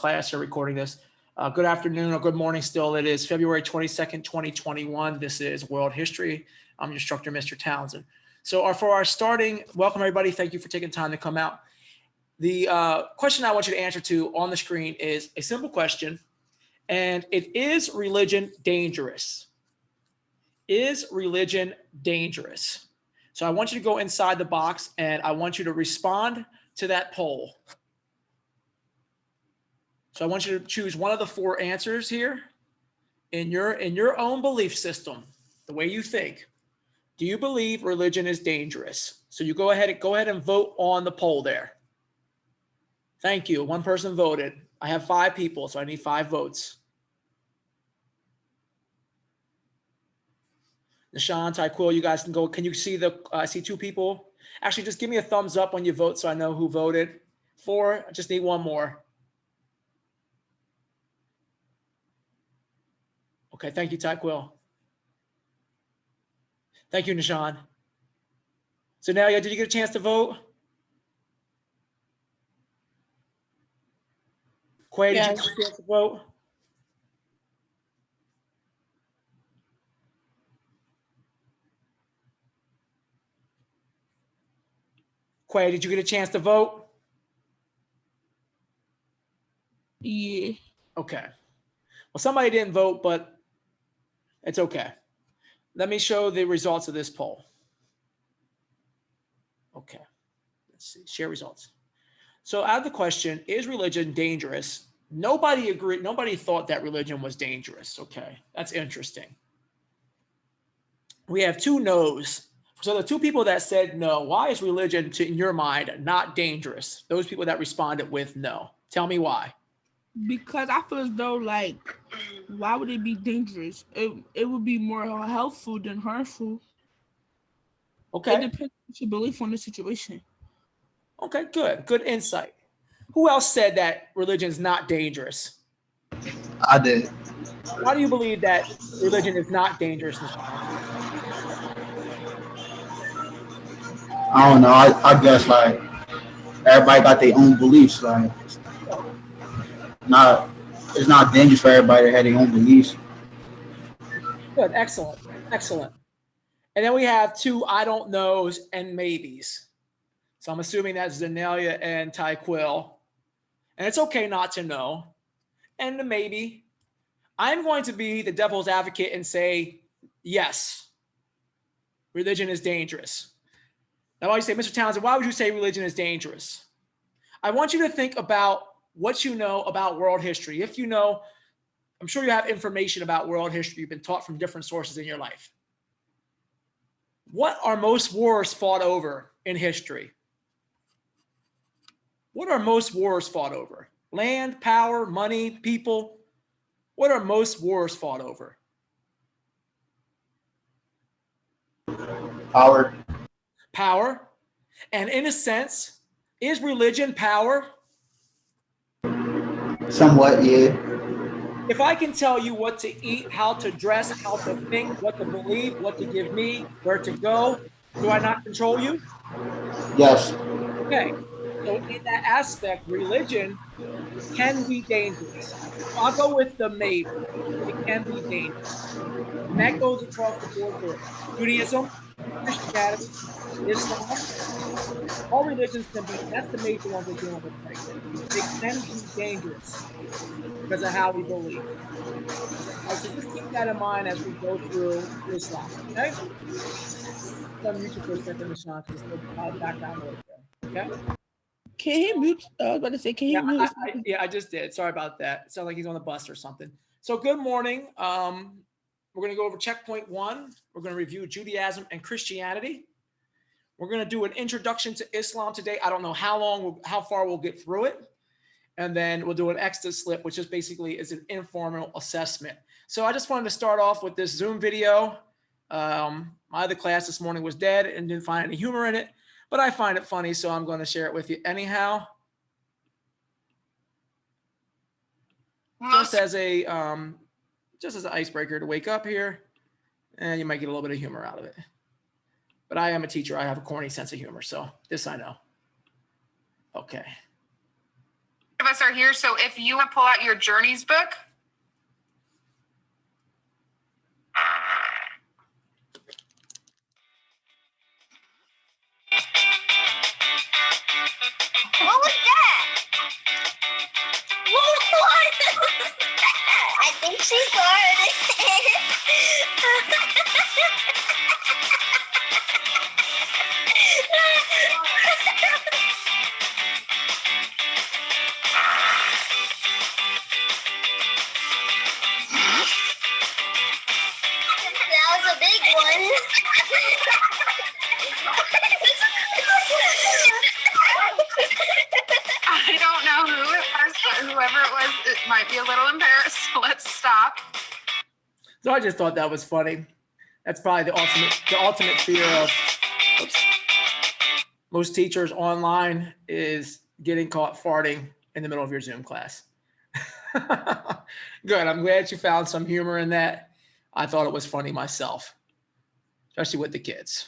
class here recording this. Good afternoon or good morning still. It is February 22nd, 2021. This is World History. I'm your instructor, Mr. Townsend. So for our starting, welcome everybody. Thank you for taking time to come out. The question I want you to answer to on the screen is a simple question, and it is religion dangerous? Is religion dangerous? So I want you to go inside the box and I want you to respond to that poll. So I want you to choose one of the four answers here in your own belief system, the way you think. Do you believe religion is dangerous? So you go ahead and vote on the poll there. Thank you. One person voted. I have 5 people, so I need 5 votes. Nishan, Tyquil, you guys can go. Can you see I see 2 people. Actually, just give me a thumbs up when you vote so I know who voted. 4, I just need 1 more. Okay, thank you, Tyquil. Thank you, Nishan. So now, did you get a chance to vote? Quay, did you get a chance to vote? Quay, did you get a chance to vote? Yeah. Okay. Well, somebody didn't vote, but it's okay. Let me show the results of this poll. Okay. Let's see. Share results. So out of the question, is religion dangerous? Nobody agreed. Nobody thought that religion was dangerous. Okay. That's interesting. We have 2 no's. So the 2 people that said no, why is religion, in your mind, not dangerous? Those people that responded with no. Tell me why. Because I feel as though, like, why would it be dangerous? It would be more helpful than harmful. Okay. It depends on your belief on the situation. Okay, good. Good insight. Who else said that religion is not dangerous? I did. Why do you believe that religion is not dangerous, Nishan? I don't know. I guess like everybody got their own beliefs. Like not it's not dangerous for everybody to have their own beliefs. Good, excellent, excellent. And then we have 2 I don't knows and maybes. So I'm assuming that's Zenelia and Tyquil. And it's okay not to know. And the maybe. I'm going to be the devil's advocate and say, yes, religion is dangerous. Now, why you say, Mr. Townsend, why would you say religion is dangerous? I want you to think about what you know about world history. If you know, I'm sure you have information about world history. You've been taught from different sources in your life. What are most wars fought over in history? What are most wars fought over? Land, power, money, people. What are most wars fought over? Power. Power. And in a sense, is religion power? Somewhat, yeah. If I can tell you what to eat, how to dress, how to think, what to believe, what to give me, where to go, do I not control you? Yes. Okay. So in that aspect, religion can be dangerous. I'll go with the maybe. It can be dangerous. And that goes across the board for Judaism, Christianity, Islam. All religions can be, that's the major one we're dealing with right there. They can be dangerous because of how we believe. All right, so just keep that in mind as we go through Islam, okay? Unmute you for a second, Nishan, because there's a lot of background noise there, okay? Can he mute? I was about to say, can he mute? I just did. Sorry about that. It sounds like he's on the bus or something. So good morning. We're going to go over checkpoint 1. We're going to review Judaism and Christianity. We're going to do an introduction to Islam today. I don't know how far we'll get through it. And then we'll do an extra slip, which is basically is an informal assessment. So I just wanted to start off with this Zoom video. My other class this morning was dead and didn't find any humor in it, but I find it funny, so I'm going to share it with you anyhow. Just as an icebreaker to wake up here, and you might get a little bit of humor out of it. But I am a teacher. I have a corny sense of humor, so this I know. Okay. of us are here, so if you want to pull out your Journeys book. What was that? What was that? I think she That was a big one. I don't know who it was, but whoever it was, it might be a little embarrassed. So let's stop. So I just thought that was funny. That's probably the ultimate fear of most teachers online is getting caught farting in the middle of your Zoom class. Good. I'm glad you found some humor in that. I thought it was funny myself, especially with the kids.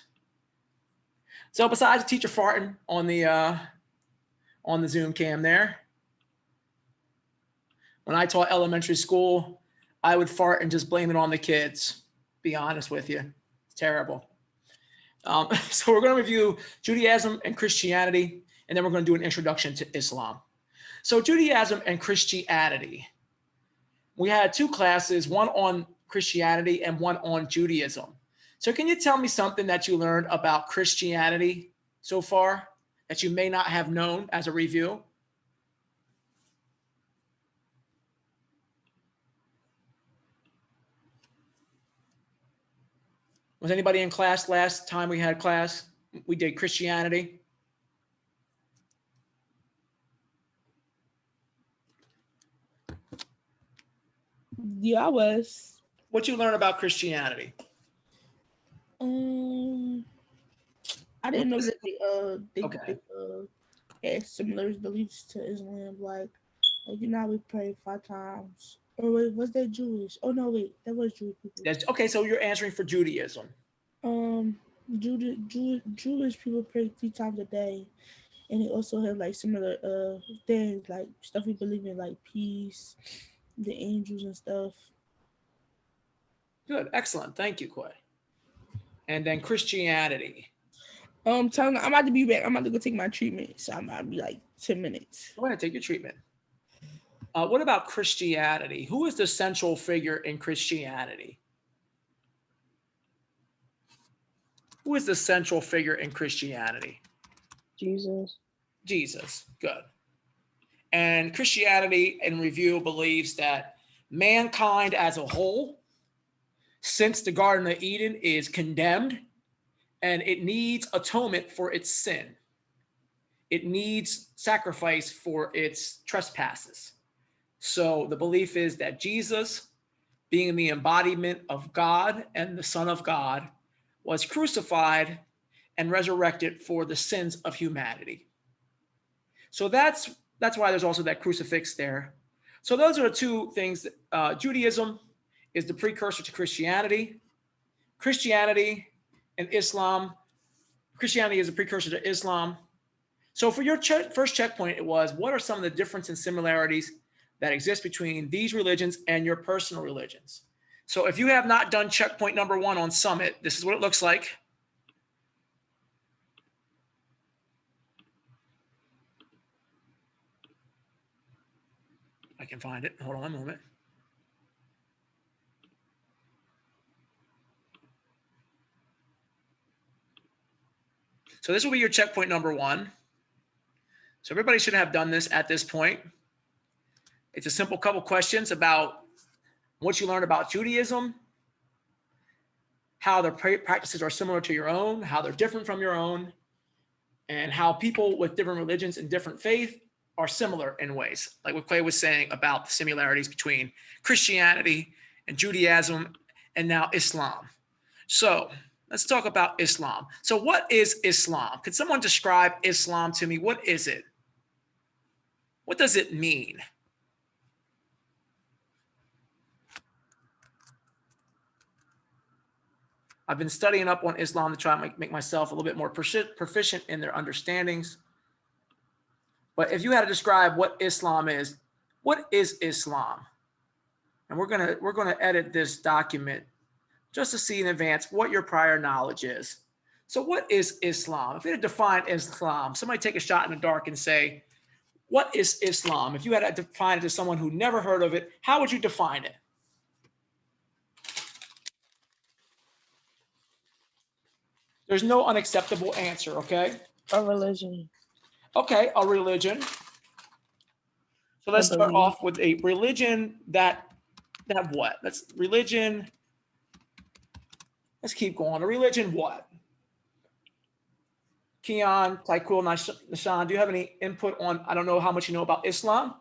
So besides the teacher farting on the Zoom cam there, when I taught elementary school, I would fart and just blame it on the kids. Be honest with you. It's terrible. So we're going to review Judaism and Christianity, and then we're going to do an introduction to Islam. So Judaism and Christianity. We had two classes, one on Christianity and one on Judaism. So can you tell me something that you learned about Christianity so far that you may not have known as a review? Was anybody in class last time we had class? We did Christianity. Yeah, I was. What you learn about Christianity? I didn't know that they Okay. had similar beliefs to Islam. Like you know, we pray 5 times. Or wait, was that Jewish? Oh no, wait, that was Jewish people. That's, okay, so you're answering for Judaism. Jewish people pray 3 times a day, and they also have like similar things like stuff we believe in, like peace, the angels and stuff. Good, excellent. Thank you, Quay. And then Christianity. I'm about to be back. I'm about to go take my treatment, so I'm about to be like 10 minutes. Go ahead, take your treatment. What about Christianity? Who is the central figure in Christianity? Who is the central figure in Christianity? Jesus. Jesus. Good. And Christianity, in review, believes that mankind as a whole, since the Garden of Eden, is condemned and it needs atonement for its sin. It needs sacrifice for its trespasses. So the belief is that Jesus, being the embodiment of God and the Son of God, was crucified and resurrected for the sins of humanity. So that's why there's also that crucifix there. So those are the two things. Judaism is the precursor to Christianity. Christianity and Islam. Christianity is a precursor to Islam. So for your first checkpoint, it was, what are some of the differences and similarities that exist between these religions and your personal religions? So if you have not done checkpoint number 1 on Summit, this is what it looks like. I can find it. Hold on a moment. So this will be your checkpoint number 1. So everybody should have done this at this point. It's a simple couple questions about what you learned about Judaism, how their practices are similar to your own, how they're different from your own, and how people with different religions and different faith are similar in ways, like what Clay was saying about the similarities between Christianity and Judaism and now Islam. So let's talk about Islam. So what is Islam? Could someone describe Islam to me? What is it? What does it mean? I've been studying up on Islam to try and make myself a little bit more proficient in their understandings. But if you had to describe what Islam is, what is Islam? And we're gonna edit this document just to see in advance what your prior knowledge is. So what is Islam? If you had to define Islam, somebody take a shot in the dark and say, what is Islam? If you had to define it to someone who never heard of it, how would you define it? There's no unacceptable answer, okay? A religion. Okay, a religion. So let's start belief. off with a religion that what? Let's religion. Let's keep going. A religion what? Keon, Tyquil, Nashan, do you have any input on, I don't know how much you know about Islam,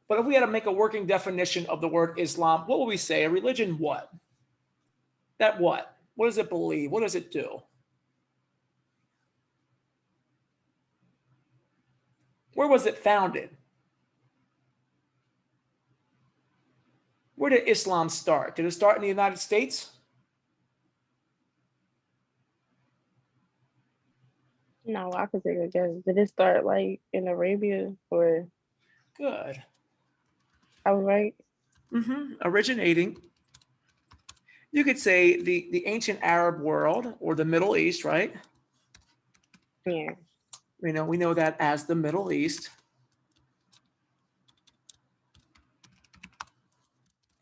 but if we had to make a working definition of the word Islam, what would we say? A religion what? That what? What does it believe? What does it do? Where was it founded? Where did Islam start? Did it start in the United States? No, I could take a guess. Did it start like in Arabia or Good. I was right? Originating, you could say the ancient Arab world or the Middle East, right? Yeah. We know that as the Middle East.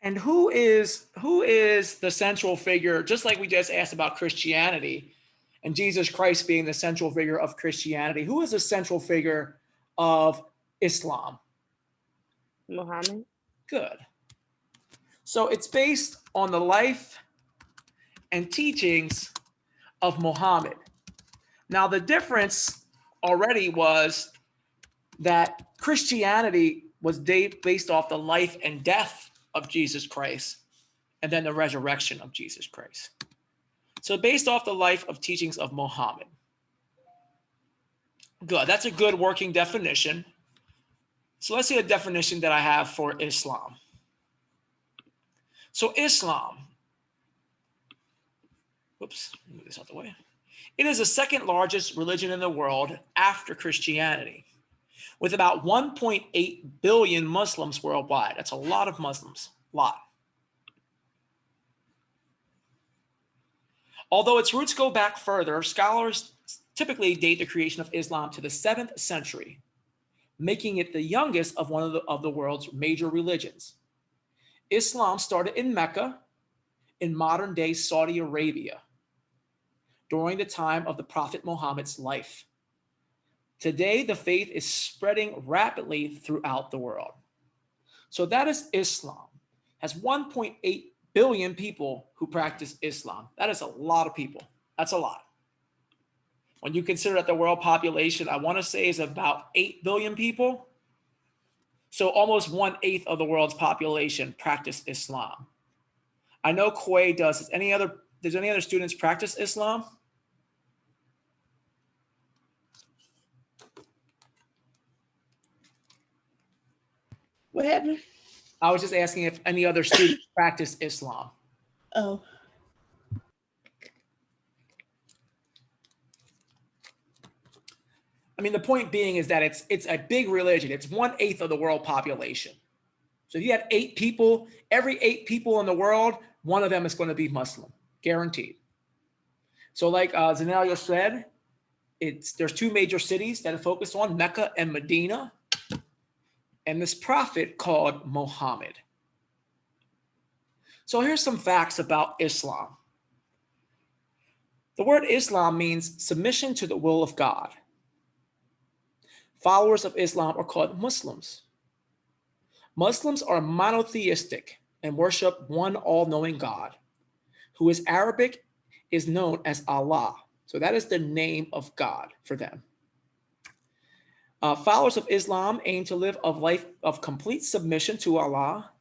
And who is the central figure, just like we just asked about Christianity and Jesus Christ being the central figure of Christianity, who is the central figure of Islam? Muhammad. Good. So it's based on the life and teachings of Muhammad. Now, the difference already was that Christianity was based off the life and death of Jesus Christ and then the resurrection of Jesus Christ. So based off the life of teachings of Muhammad. Good. That's a good working definition. So let's see a definition that I have for Islam. So Islam, whoops, move this out the way. It is the second largest religion in the world after Christianity, with about 1.8 billion Muslims worldwide. That's a lot of Muslims, a lot. Although its roots go back further, scholars typically date the creation of Islam to the 7th century, making it the youngest of one of the world's major religions. Islam started in Mecca, in modern-day Saudi Arabia, during the time of the Prophet Muhammad's life. Today, the faith is spreading rapidly throughout the world. So that is Islam. Has 1.8 billion people who practice Islam. That is a lot of people. That's a lot. When you consider that the world population, I want to say, is about 8 billion people. So almost 1/8 of the world's population practice Islam. I know Quay does. Does any other students practice Islam? What happened? I was just asking if any other students practice Islam. Oh, I mean, the point being is that it's a big religion. It's 1/8 of the world population. So if you had 8 people, every 8 people in the world, one of them is going to be Muslim, guaranteed. So like Zanelia said, there's 2 major cities that are focused on, Mecca and Medina, and this prophet called Muhammad. So here's some facts about Islam. The word Islam means submission to the will of God. Followers of Islam are called Muslims. Muslims are monotheistic and worship one all-knowing God, who is Arabic, is known as Allah. So that is the name of God for them. Followers of Islam aim to live a life of complete submission to Allah.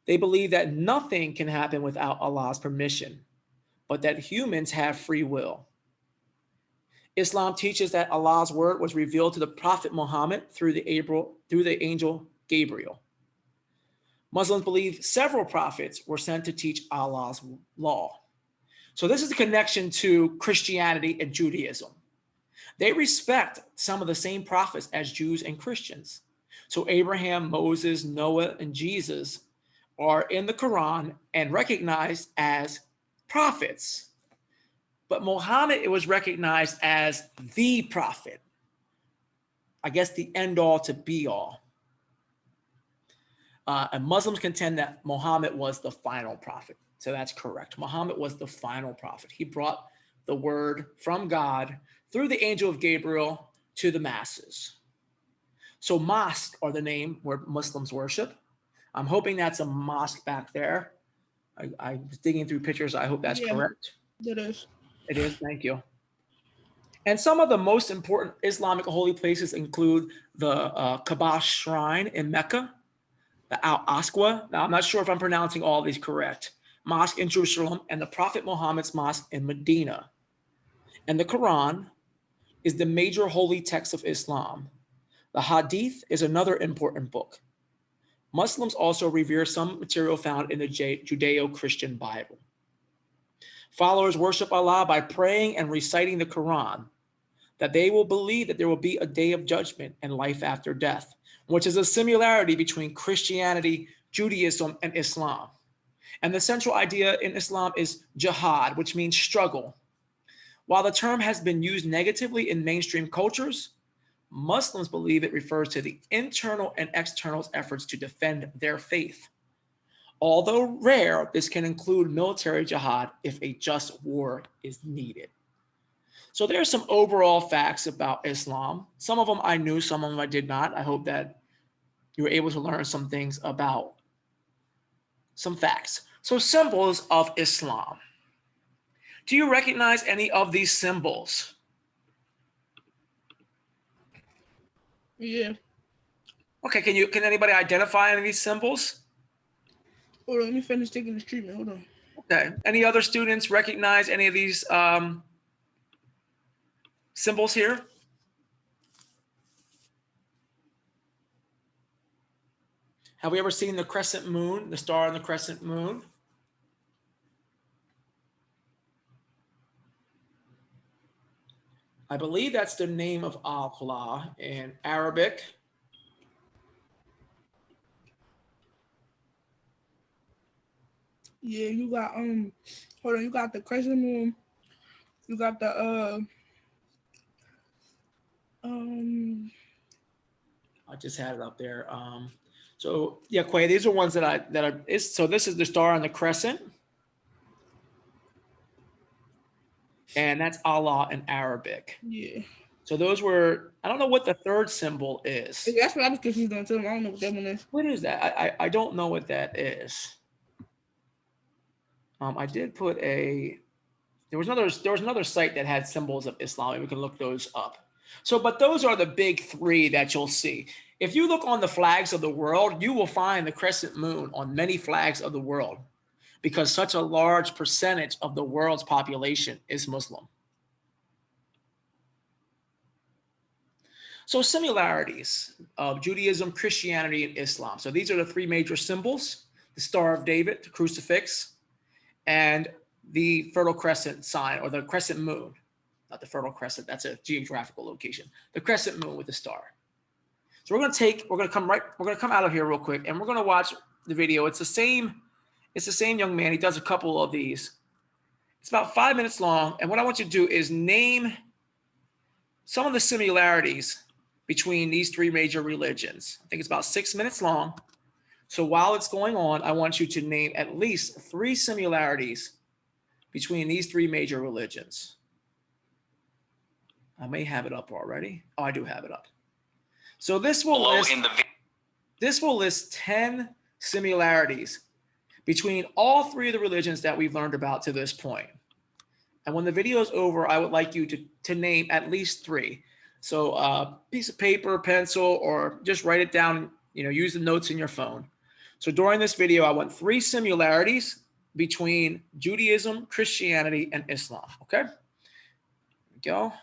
They believe that nothing can happen without Allah's permission, but that humans have free will. Islam teaches that Allah's word was revealed to the Prophet Muhammad through the angel Gabriel. Muslims believe several prophets were sent to teach Allah's law. So this is the connection to Christianity and Judaism. They respect some of the same prophets as Jews and Christians. So Abraham, Moses, Noah, and Jesus are in the Quran and recognized as prophets. But Muhammad, it was recognized as the prophet. I guess the end all to be all. And Muslims contend that Muhammad was the final prophet. So that's correct. Muhammad was the final prophet. He brought the word from God through the angel of Gabriel to the masses. So mosque are the name where Muslims worship. I'm hoping that's a mosque back there. I was digging through pictures. I hope that's correct. It is. It is. Thank you. And some of the most important Islamic holy places include the Kaaba Shrine in Mecca, the Al-Aqsa. Now, I'm not sure if I'm pronouncing all of these correct. Mosque in Jerusalem, and the Prophet Muhammad's mosque in Medina. And the Quran is the major holy text of Islam. The Hadith is another important book. Muslims also revere some material found in the Judeo-Christian Bible. Followers worship Allah by praying and reciting the Quran, that they will believe that there will be a day of judgment and life after death, which is a similarity between Christianity, Judaism, and Islam. And the central idea in Islam is jihad, which means struggle. While the term has been used negatively in mainstream cultures, Muslims believe it refers to the internal and external efforts to defend their faith. Although rare, this can include military jihad if a just war is needed. So there are some overall facts about Islam. Some of them I knew, some of them I did not. I hope that you were able to learn some things about some facts. So symbols of Islam. Do you recognize any of these symbols? Yeah. Okay, can anybody identify any of these symbols? Hold on, let me finish taking this treatment. Hold on. Okay. Any other students recognize any of these symbols here? Have we ever seen the crescent moon, the star on the crescent moon? I believe that's the name of Allah in Arabic. Yeah, you got hold on, you got the crescent moon, you got the I just had it up there. So yeah, Quay, these are ones so this is the star on the crescent. And that's Allah in Arabic. yeah. So those were, I don't know what the third symbol is. That's what I was confused on too. I don't know what that one is. What is that? I don't know what that is. I did put there was another site that had symbols of Islam. We can look those up. So, but those are the big three that you'll see. If you look on the flags of the world, you will find the crescent moon on many flags of the world because such a large percentage of the world's population is Muslim. So similarities of Judaism, Christianity, and Islam. So these are the three major symbols: the Star of David, the crucifix, and the Fertile Crescent sign, or the crescent moon. Not the Fertile Crescent, that's a geographical location. The crescent moon with the star. So we're gonna come out of here real quick, and we're gonna watch the video. It's the same young man. He does a couple of these. It's about 5 minutes long, and what I want you to do is name some of the similarities between these three major religions. I think it's about 6 minutes long. So while it's going on, I want you to name at least 3 similarities between these three major religions. I may have it up already. Oh, I do have it up. So this will list 10 similarities between all three of the religions that we've learned about to this point. And when the video is over, I would like you to name at least 3. So piece of paper, pencil, or just write it down, use the notes in your phone. So during this video, I want 3 similarities between Judaism, Christianity, and Islam. Okay? Here we go.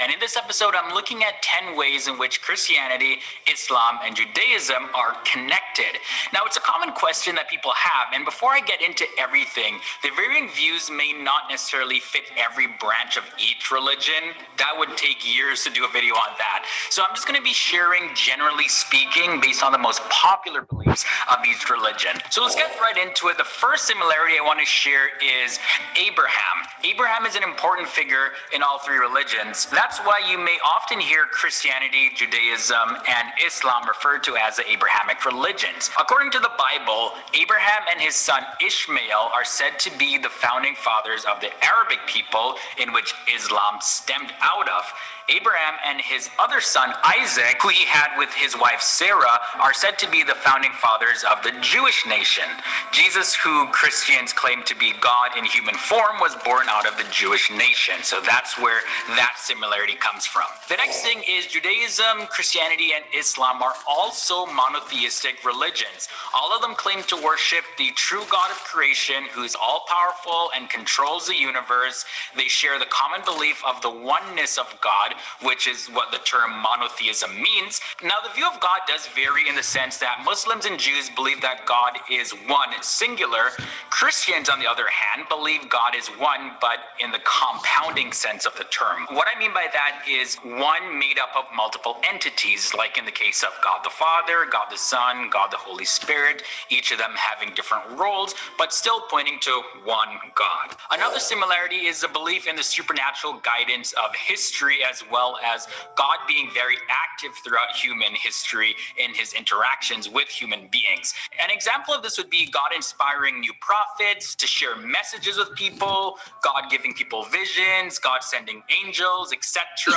And in this episode, I'm looking at 10 ways in which Christianity, Islam, and Judaism are connected. Now, it's a common question that people have, and before I get into everything, the varying views may not necessarily fit every branch of each religion. That would take years to do a video on that. So I'm just going to be sharing, generally speaking, based on the most popular beliefs of each religion. So let's get right into it. The first similarity I want to share is Abraham. Abraham is an important figure in all three religions. That's why you may often hear Christianity, Judaism, and Islam referred to as the Abrahamic religions. According to the Bible, Abraham and his son Ishmael are said to be the founding fathers of the Arabic people in which Islam stemmed out of. Abraham and his other son Isaac, who he had with his wife Sarah, are said to be the founding fathers of the Jewish nation. Jesus, who Christians claim to be God in human form, was born out of the Jewish nation. So that's where that similarity comes from. The next thing is Judaism, Christianity, and Islam are also monotheistic religions. All of them claim to worship the true God of creation, who is all-powerful and controls the universe. They share the common belief of the oneness of God, which is what the term monotheism means. Now, the view of God does vary in the sense that Muslims and Jews believe that God is one, singular. Christians, on the other hand, believe God is one, but in the compounding sense of the term. What I mean by that is one made up of multiple entities, like in the case of God the Father, God the Son, God the Holy Spirit, each of them having different roles, but still pointing to one God. Another similarity is the belief in the supernatural guidance of history, as well as God being very active throughout human history in his interactions with human beings. An example of this would be God inspiring new prophets to share messages with people, God giving people visions, God sending angels, etc.,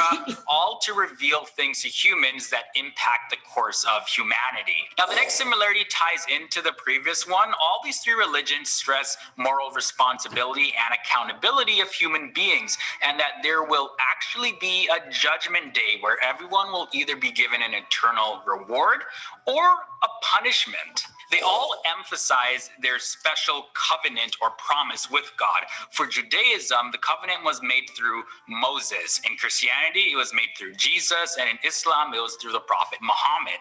all to reveal things to humans that impact the course of humanity. Now, the next similarity ties into the previous one. All these three religions stress moral responsibility and accountability of human beings, and that there will actually be a judgment day where everyone will either be given an eternal reward or a punishment. They all emphasize their special covenant or promise with God. For Judaism, the covenant was made through Moses. In Christianity, it was made through Jesus, and in Islam, it was through the Prophet Muhammad.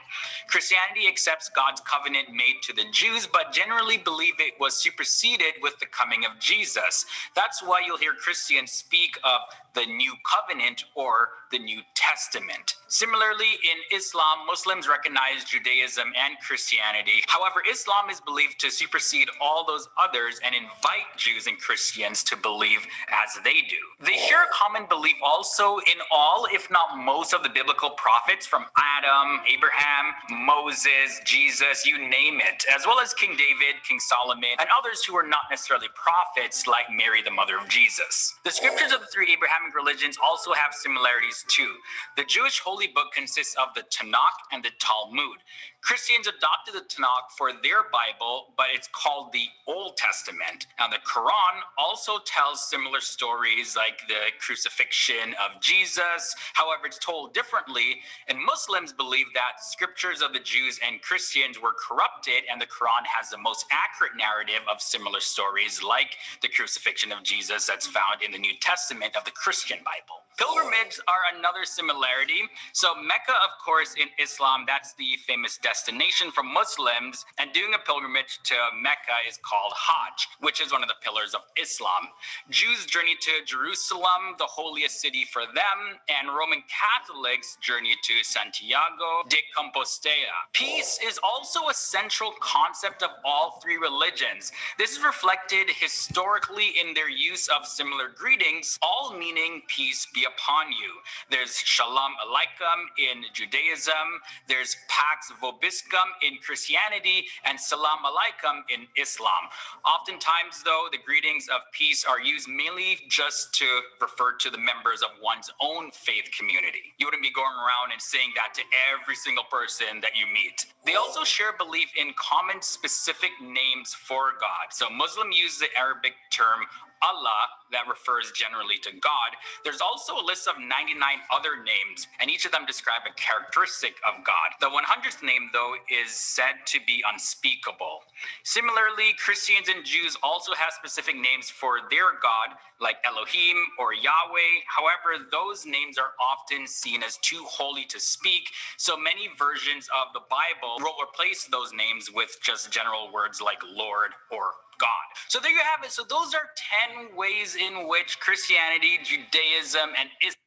Christianity accepts God's covenant made to the Jews, but generally believe it was superseded with the coming of Jesus. That's why you'll hear Christians speak of the New Covenant or the New Testament. Similarly, in Islam, Muslims recognize Judaism and Christianity. However, Islam is believed to supersede all those others and invite Jews and Christians to believe as they do. They share a common belief also in all, if not most, of the biblical prophets from Adam, Abraham, Moses, Jesus, you name it, as well as King David, King Solomon, and others who are not necessarily prophets like Mary, the mother of Jesus. The scriptures of the three Abrahamic religions also have similarities too. The Jewish holy book consists of the Tanakh and the Talmud. Christians adopted the Tanakh for their Bible, but it's called the Old Testament. Now, the Quran also tells similar stories like the crucifixion of Jesus. However, it's told differently, and Muslims believe that scriptures of the Jews and Christians were corrupted, and the Quran has the most accurate narrative of similar stories like the crucifixion of Jesus that's found in the New Testament of the Christian Bible. Pilgrimages are another similarity. So Mecca, of course, in Islam, that's the famous destination for Muslims, and doing a pilgrimage to Mecca is called Hajj, which is one of the pillars of Islam. Jews journey to Jerusalem, the holiest city for them, and Roman Catholics journey to Santiago de Compostela. Peace is also a central concept of all three religions. This is reflected historically in their use of similar greetings, all meaning peace be upon you. There's Shalom Aleichem in Judaism, there's Pax Vobiscum in Christianity, and Salam Aleichem in Islam. Oftentimes, though, the greetings of peace are used mainly just to refer to the members of one's own faith community. You wouldn't be going around and saying that to every single person that you meet. They also share belief in common specific names for God. So Muslims use the Arabic term Allah that refers generally to God, there's also a list of 99 other names, and each of them describe a characteristic of God. The 100th name, though, is said to be unspeakable. Similarly, Christians and Jews also have specific names for their God, like Elohim or Yahweh. However, those names are often seen as too holy to speak, so many versions of the Bible will replace those names with just general words like Lord or God. So there you have it. So those are 10 ways in which Christianity, Judaism, and Islam,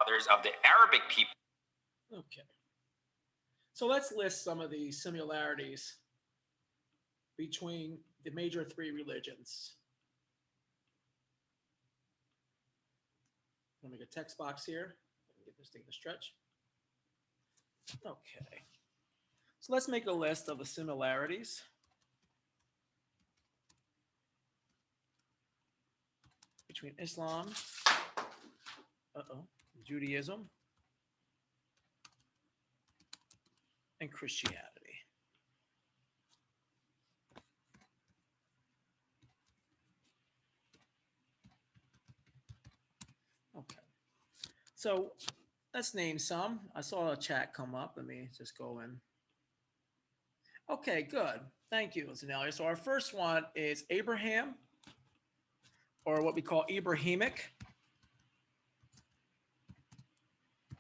others of the Arabic people. Okay. So let's list some of the similarities between the major three religions. Let me make a text box here. Get this thing to stretch. Okay. So let's make a list of the similarities between Islam, Judaism, and Christianity. Okay. So let's name some. I saw a chat come up. Let me just go in. Okay, good. Thank you, Zenelia. So our first one is Abraham, or what we call Abrahamic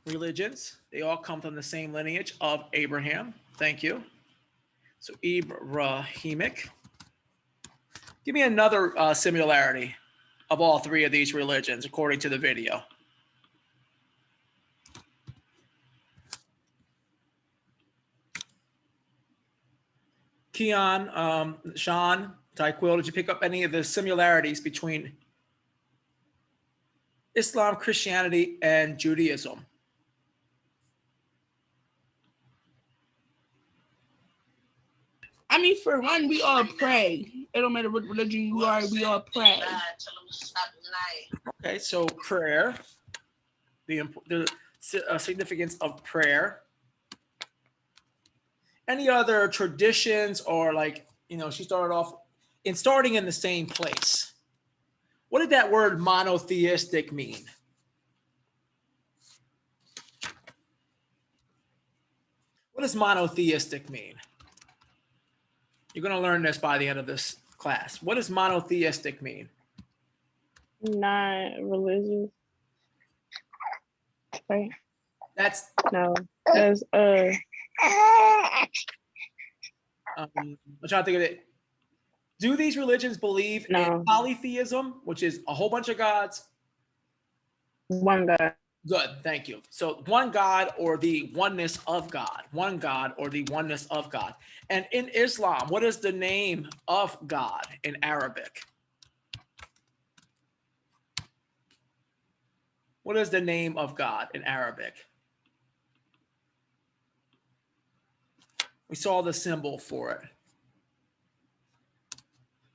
religions. They all come from the same lineage of Abraham. Thank you. So Abrahamic. Give me another similarity of all three of these religions, according to the video. Keon, Sean, Tyquil, did you pick up any of the similarities between Islam, Christianity, and Judaism? I mean, for one, we all pray. It don't matter what religion you are, we all pray. Okay, so prayer, the significance of prayer. Any other traditions, or like, you know, she started off in starting in the same place. What did that word monotheistic mean? What does monotheistic mean? You're going to learn this by the end of this class. What does monotheistic mean? Not religious. Right? That's No. That's I'm trying to think of it. Do these religions believe in polytheism, which is a whole bunch of gods? one God. Good, thank you. So one God, or the oneness of God. One God, or the oneness of God. And in Islam, what is the name of God in Arabic? What is the name of God in Arabic? We saw the symbol for it.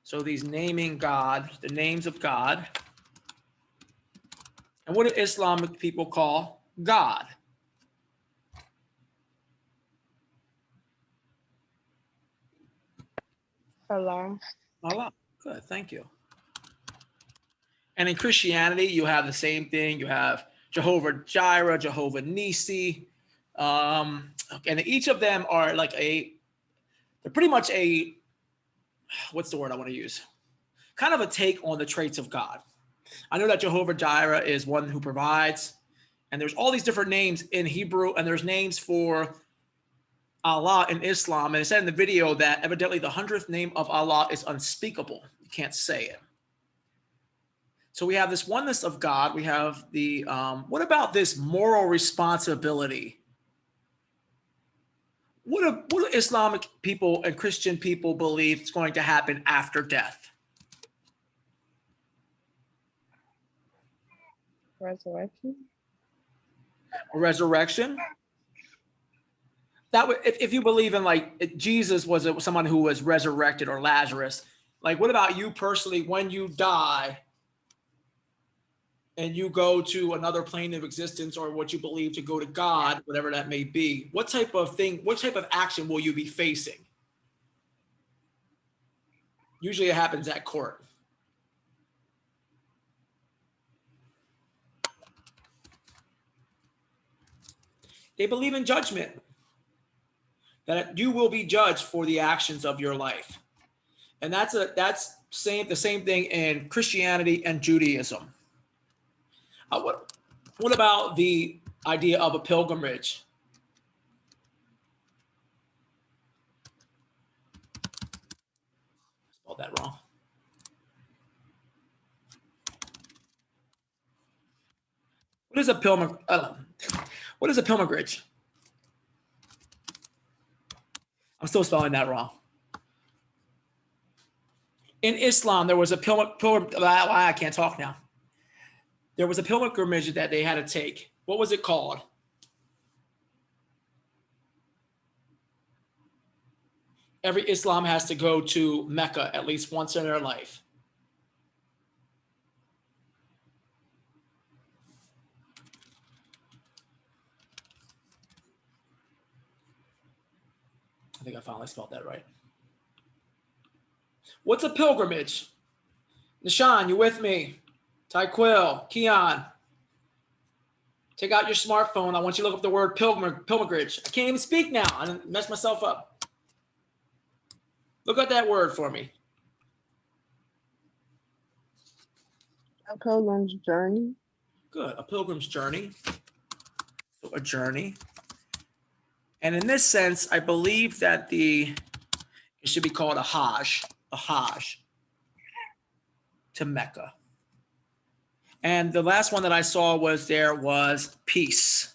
So these naming God, the names of God. And what do Islamic people call God? Allah. Allah. Good, thank you. And in Christianity, you have the same thing. You have Jehovah Jireh, Jehovah Nisi. And each of them are like they're pretty much what's the word I want to use? Kind of a take on the traits of God. I know that Jehovah Jireh is one who provides, and there's all these different names in Hebrew, and there's names for Allah in Islam. And it said in the video that evidently the 100th name of Allah is unspeakable. You can't say it. So we have this oneness of God. We have the, what about this moral responsibility? What do Islamic people and Christian people believe is going to happen after death? Resurrection. A resurrection? That would, if you believe in like Jesus was someone who was resurrected, or Lazarus, like what about you personally when you die and you go to another plane of existence, or what you believe to go to God, whatever that may be, what type of action will you be facing? Usually it happens at court. They believe in judgment, that you will be judged for the actions of your life. And that's the same thing in Christianity and Judaism. What about the idea of a pilgrimage? Spelled that wrong. What is a pilgrimage? I'm still spelling that wrong. In Islam, there was a I can't talk now. There was a pilgrimage that they had to take. What was it called? Every Islam has to go to Mecca at least once in their life. I think I finally spelled that right. What's a pilgrimage? Nishan, you with me? Tyquil, Keon. Take out your smartphone. I want you to look up the word pilgrimage. I can't even speak now. I messed myself up. Look at that word for me. A pilgrim's journey. Good. A pilgrim's journey. So a journey. And in this sense, I believe that it should be called a Hajj to Mecca. And the last one that I saw was peace,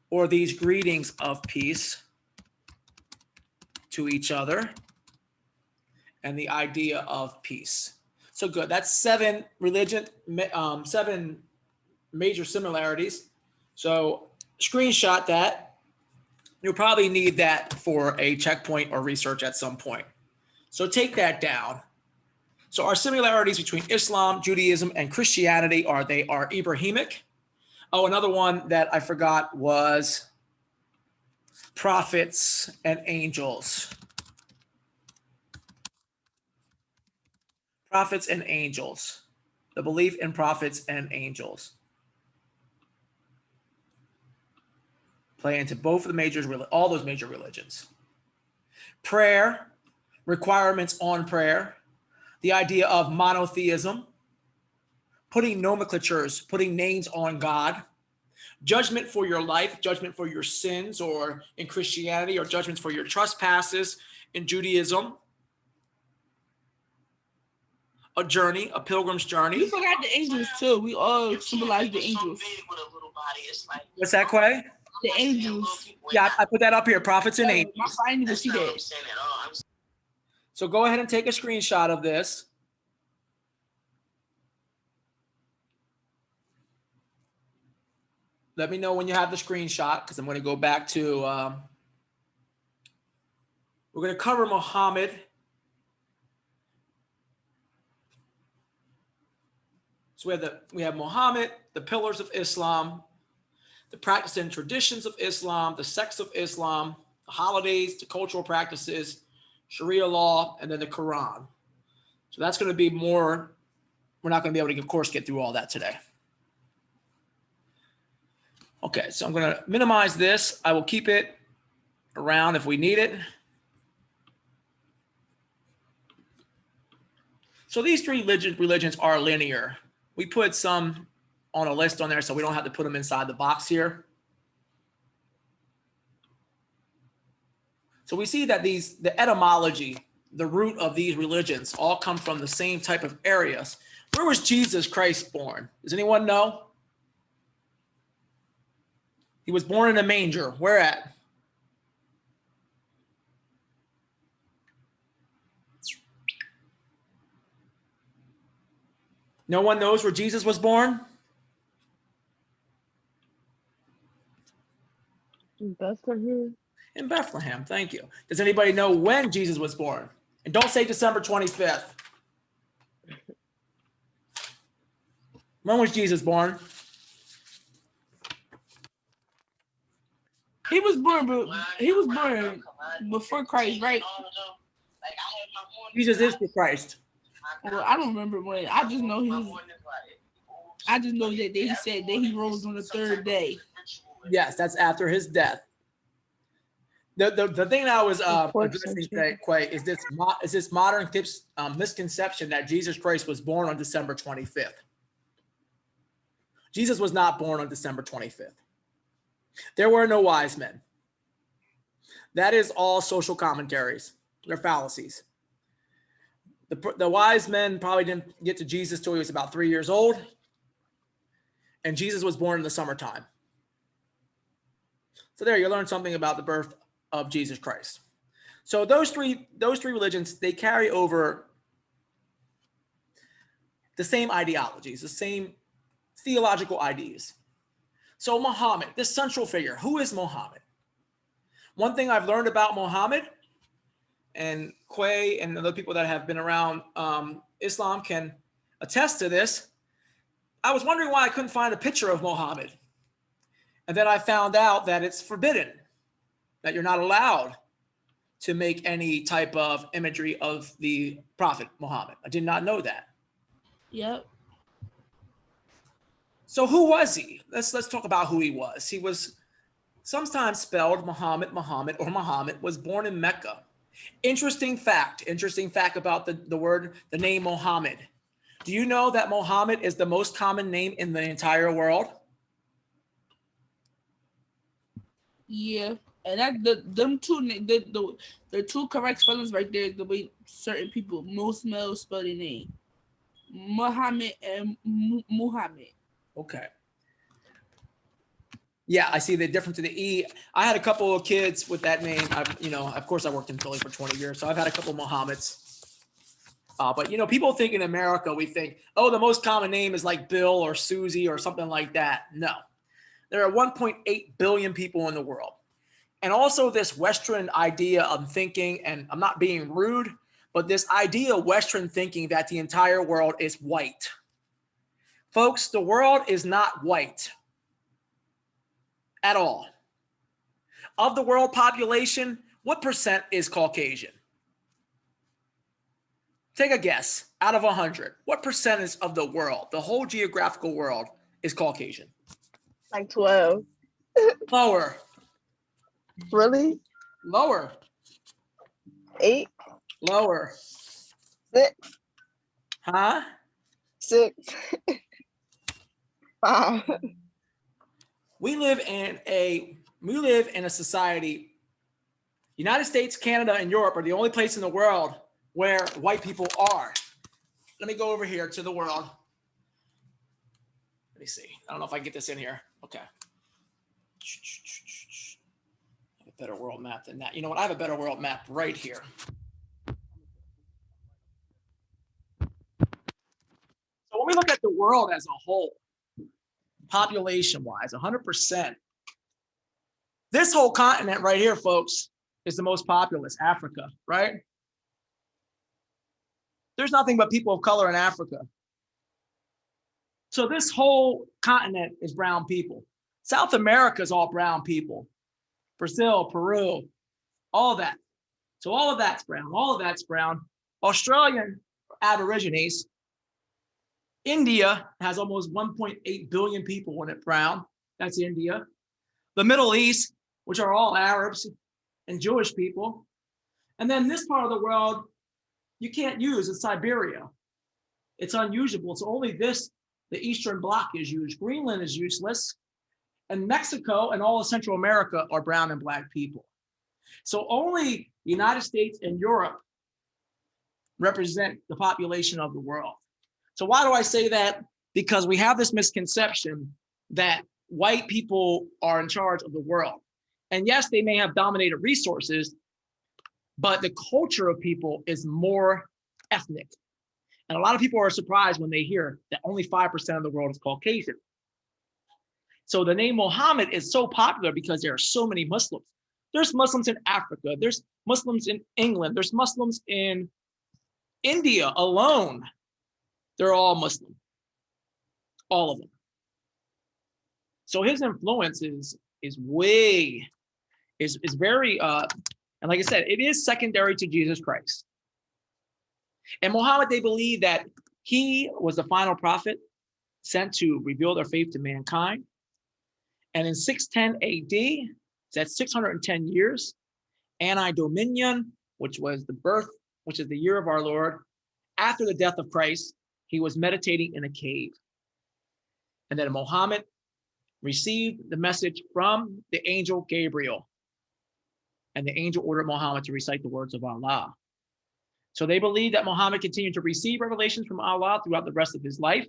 or these greetings of peace to each other, and the idea of peace. So good. That's seven major similarities. So screenshot that. You'll probably need that for a checkpoint or research at some point. So take that down. So our similarities between Islam, Judaism, and Christianity are Abrahamic. Oh, another one that I forgot was prophets and angels. Prophets and angels. The belief in prophets and angels. Play into both of all those major religions. Prayer, requirements on prayer, the idea of monotheism, putting nomenclatures, putting names on God, judgment for your life, judgment for your sins, or in Christianity, or judgments for your trespasses in Judaism. A journey, a pilgrim's journey. You forgot the angels too. We all symbolize the angels. What's that, Quay? The angels. Yeah, I put that up here, prophets and angels. I didn't even see that. So go ahead and take a screenshot of this. Let me know when you have the screenshot, because I'm going to go back to, we're going to cover Muhammad. So we have Muhammad, the pillars of Islam, the practice and traditions of Islam, the sects of Islam, the holidays, the cultural practices, Sharia law, and then the Quran. So that's going to be more. We're not going to be able to, of course, get through all that today. Okay, so I'm going to minimize this. I will keep it around if we need it. So these three religions are linear. We put some on a list on there so we don't have to put them inside the box here. So we see that the etymology, the root of these religions all come from the same type of areas. Where was Jesus Christ born? Does anyone know? He was born in a manger. Where at? No one knows where Jesus was born? Bethlehem. In Bethlehem, thank you. Does anybody know when Jesus was born? And don't say December 25th. When was Jesus born? He was born before Christ, right? Jesus is the Christ. Well, I don't remember when. I just know that he said that he rose on the third day. Yes, that's after his death. The thing that I was fourth addressing century. today, Quay, is this modern misconception that Jesus Christ was born on December 25th. Jesus was not born on December 25th. There were no wise men. That is all social commentaries. They're fallacies. The wise men probably didn't get to Jesus till he was about 3 years old, and Jesus was born in the summertime. So there, you learn something about the birth of Jesus Christ. So those three religions, they carry over the same ideologies, the same theological ideas. So Muhammad, this central figure, who is Muhammad? One thing I've learned about Muhammad, and Quay and other people that have been around Islam can attest to this. I was wondering why I couldn't find a picture of Muhammad. And then I found out that it's forbidden, that you're not allowed to make any type of imagery of the Prophet Muhammad. I did not know that. Yep. So who was he? Let's talk about who he was. He was sometimes spelled Muhammad, or Muhammad, was born in Mecca. Interesting fact about the name Muhammad. Do you know that Muhammad is the most common name in the entire world? Yeah. And that them two the two correct spellings right there, the way certain people, most males spell their name. Muhammad and Muhammad. Okay. Yeah, I see the difference in the E. I had a couple of kids with that name. Of course, I worked in Philly for 20 years, so I've had a couple of Muhammads. But people think in America, we think, oh, the most common name is like Bill or Susie or something like that. No, there are 1.8 billion people in the world. And also this Western idea of thinking, and I'm not being rude, but this idea of Western thinking that the entire world is white. Folks, the world is not white at all. Of the world population, what percent is Caucasian? Take a guess. Out of 100, what percentage of the world, the whole geographical world, is Caucasian? Like 12. Lower. Really? Lower. 8? Lower. 6? Huh? 6? 5? We live in a society. United States, Canada, and Europe are the only place in the world where white people are. Let me go over here to the world. Let me see. I don't know if I can get this in here. Okay. I have a better world map than that. You know what? I have a better world map right here. So when we look at the world as a whole, population-wise, 100%, this whole continent right here, folks, is the most populous, Africa, right? There's nothing but people of color in Africa. So this whole continent is brown people. South America is all brown people. Brazil, Peru, all that. So all of that's brown. All of that's brown. Australian Aborigines. India has almost 1.8 billion people in it brown. That's India. The Middle East, which are all Arabs and Jewish people. And then this part of the world, you can't use. It's Siberia. It's unusable. It's only this, the Eastern Bloc is used. Greenland is useless. And Mexico and all of Central America are brown and black people. So only the United States and Europe represent the population of the world. So why do I say that? Because we have this misconception that white people are in charge of the world. And yes, they may have dominated resources, but the culture of people is more ethnic. And a lot of people are surprised when they hear that only 5% of the world is Caucasian. So the name Muhammad is so popular because there are so many Muslims. There's Muslims in Africa. There's Muslims in England. There's Muslims in India alone. They're all Muslim, all of them. So his influence is very, and like I said, it is secondary to Jesus Christ. And Muhammad, they believe that he was the final prophet sent to reveal their faith to mankind. And in 610 AD, that's 610 years, Anno Dominion, which was the birth, which is the year of our Lord, after the death of Christ, he was meditating in a cave. And then Muhammad received the message from the angel Gabriel. And the angel ordered Muhammad to recite the words of Allah. So they believe that Muhammad continued to receive revelations from Allah throughout the rest of his life.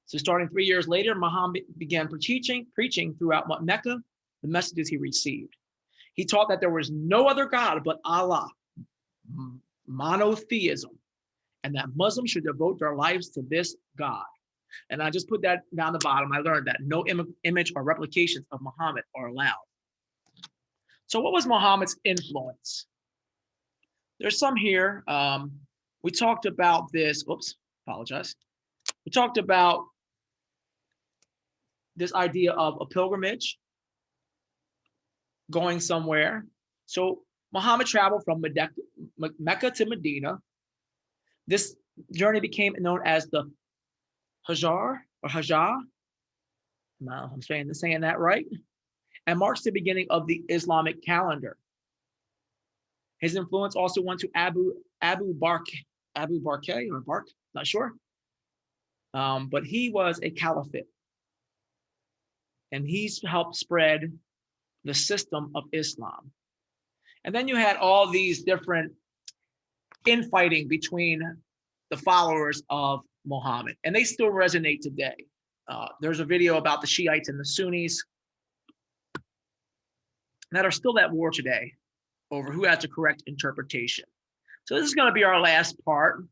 So starting 3 years later, Muhammad began preaching throughout Mecca the messages he received. He taught that there was no other God but Allah, monotheism, and that Muslims should devote their lives to this God. And I just put that down the bottom. I learned that no image or replications of Muhammad are allowed. So what was Muhammad's influence? There's some here. We talked about this. Oops, apologize. We talked about this idea of a pilgrimage, going somewhere. So Muhammad traveled from Mecca to Medina. This journey became known as the Hajjah. No, I'm saying that right. And marks the beginning of the Islamic calendar. His influence also went to Abu Bakr, not sure. But he was a caliphate. And he's helped spread the system of Islam. And then you had all these different infighting between the followers of Muhammad, and they still resonate today. There's a video about the Shiites and the Sunnis that are still at war today over who has the correct interpretation. So this is going to be our last part.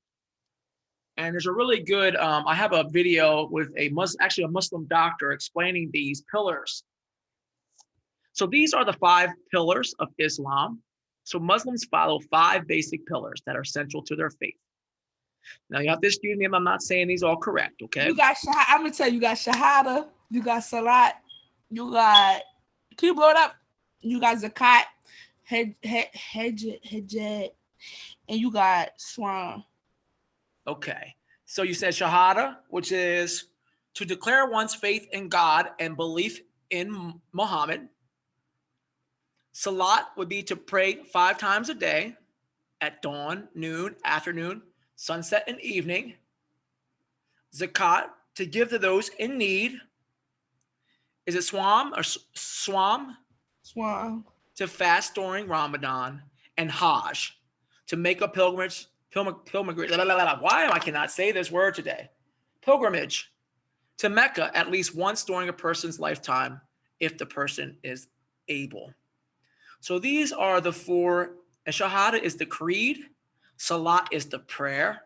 And there's a really good, I have a video with a Muslim doctor explaining these pillars. So these are the 5 pillars of Islam. So Muslims follow 5 basic pillars that are central to their faith. Now you have to excuse me if I'm not saying these all correct, okay? You got I'm gonna tell you, you got Shahada, you got Salat, you got, can you blow it up? You got Zakat, Hajj, and you got Swan. Okay, so you said Shahada, which is to declare one's faith in God and belief in Muhammad. Salat would be to pray 5 times a day at dawn, noon, afternoon, sunset, and evening. Zakat, to give to those in need. Is it Swam or Swam? Swan. To fast during Ramadan. And Hajj, to make a pilgrimage. Why I cannot say this word today? Pilgrimage to Mecca at least once during a person's lifetime, if the person is able. So these are the 4, and Shahada is the creed, Salat is the prayer,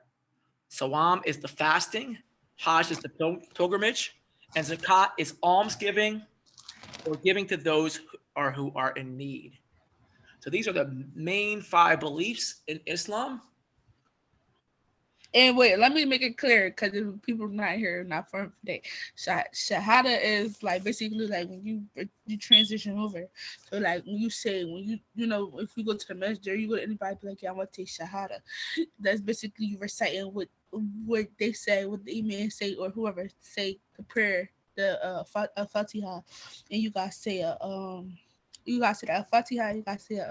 Sawam is the fasting, Hajj is the pilgrimage, and Zakat is almsgiving or giving to those who are in need. So these are the main 5 beliefs in Islam. And wait, let me make it clear, because if people not here, not from today. Shahada is like basically like when you transition over. So like when you say, when you know, if you go to the masjid, you go to anybody be like, yeah, I want to take Shahada. That's basically you reciting what they say, what the imam say, or whoever say the prayer, the Fatiha, and you gotta say you gotta say the Fatiha, you gotta say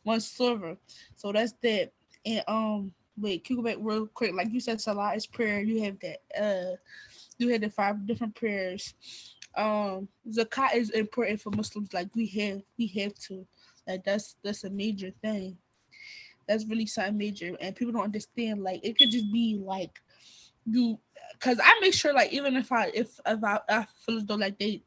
one silver. So that's that. And wait, can you go back real quick? Like you said, Salah is prayer. You have that. You had the 5 different prayers. Zakat is important for Muslims. Like we have to. Like that's a major thing. That's really something major, and people don't understand. Like it could just be like you, because I make sure like even if I feel as though like they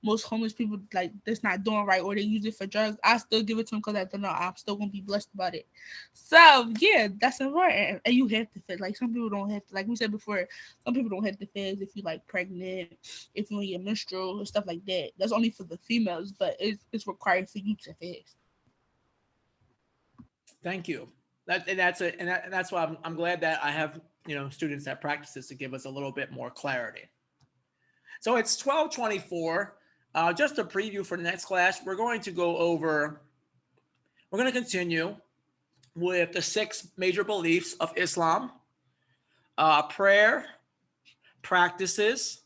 most homeless people like that's not doing right or they use it for drugs, I still give it to them because I don't know I'm still gonna be blessed about it. So yeah, that's important, and you have to fast. Like some people don't have to, like we said before, some people don't have to fast if you like pregnant, if you on your menstrual or stuff like that. That's only for the females, but it's required for you to fast. Thank you. That's why I'm glad that I have students that practice this to give us a little bit more clarity. So it's 12:24. Just a preview for the next class. We're going to continue with the 6 major beliefs of Islam: prayer, practices,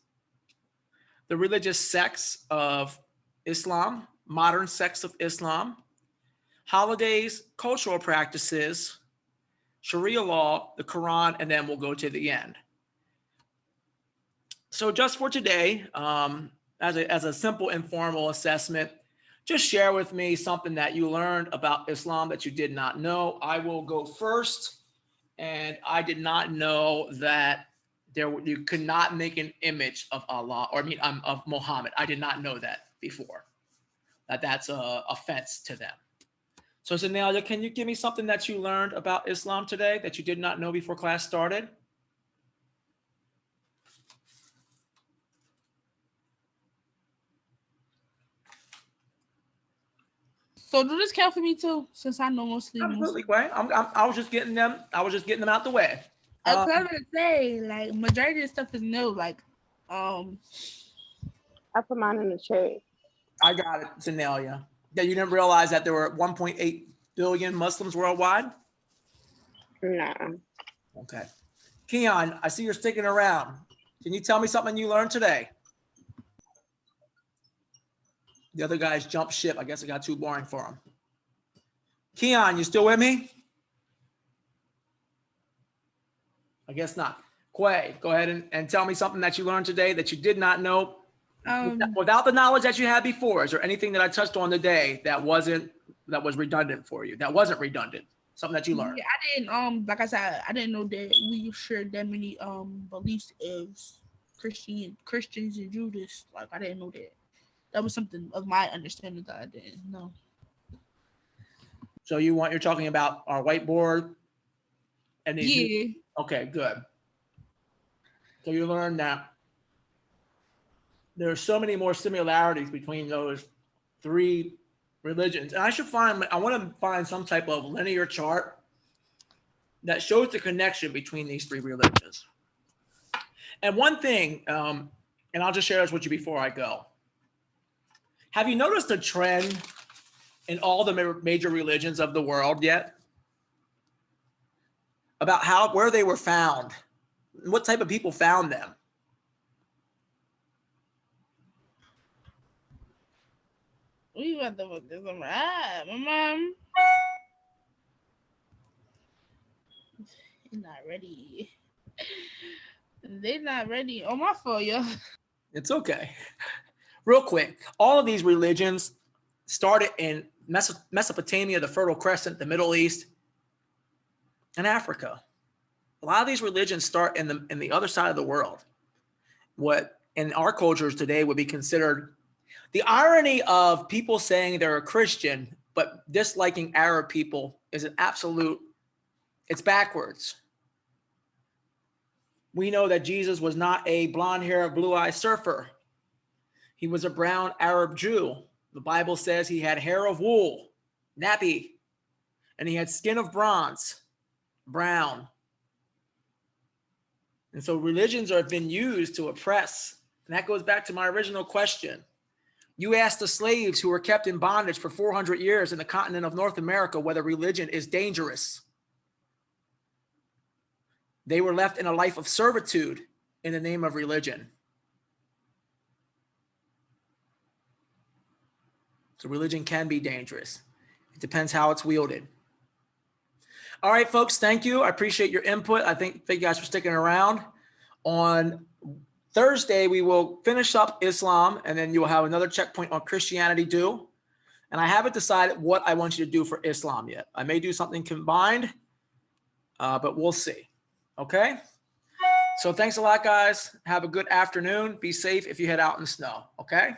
the religious sects of Islam, modern sects of Islam, holidays, cultural practices, Sharia law, the Quran, and then we'll go to the end. So just for today, as a simple informal assessment, just share with me something that you learned about Islam that you did not know. I will go first, and I did not know that you could not make an image of Allah, or of Muhammad. I did not know that before. That's a offense to them. So Zenalia, can you give me something that you learned about Islam today that you did not know before class started? So do this count for me too, since I know mostly. Absolutely, right. I was just getting them. I was just getting them out the way. I was gonna say, like, majority of stuff is new. Like, I put mine in the chat. I got it, Zenalia. Yeah, you didn't realize that there were 1.8 billion Muslims worldwide? Nah. Okay. Keon, I see you're sticking around. Can you tell me something you learned today? The other guys jumped ship. I guess it got too boring for them. Keon, you still with me? I guess not. Quay, go ahead and tell me something that you learned today that you did not know. Without the knowledge that you had before, is there anything that I touched on today that was redundant for you? That wasn't redundant. Something that you learned. Yeah, I didn't. Like I said, I didn't know that we shared that many beliefs as Christians and Judas. Like, I didn't know that. That was something of my understanding that I didn't know. So you're talking about our whiteboard, and yeah. Okay, good. So you learned that there are so many more similarities between those three religions. And I want to find some type of linear chart that shows the connection between these three religions. And one thing, and I'll just share this with you before I go. Have you noticed a trend in all the major religions of the world yet? About where they were found, what type of people found them? We got to look this one. My mom. They're not ready. They're not ready. Oh, my fault, yo. It's okay. Real quick, all of these religions started in Mesopotamia, the Fertile Crescent, the Middle East, and Africa. A lot of these religions start in the other side of the world. What in our cultures today would be considered the irony of people saying they're a Christian but disliking Arab people is it's backwards. We know that Jesus was not a blonde-haired, blue-eyed surfer. He was a brown Arab Jew. The Bible says he had hair of wool, nappy, and he had skin of bronze, brown. And so religions have been used to oppress. And that goes back to my original question. You asked the slaves who were kept in bondage for 400 years in the continent of North America whether religion is dangerous. They were left in a life of servitude in the name of religion. So religion can be dangerous. It depends how it's wielded. All right, folks, thank you. I appreciate your input. I thank you guys for sticking around. On Thursday, we will finish up Islam, and then you will have another checkpoint on Christianity due. And I haven't decided what I want you to do for Islam yet. I may do something combined, but we'll see. Okay? So thanks a lot, guys. Have a good afternoon. Be safe if you head out in the snow. Okay?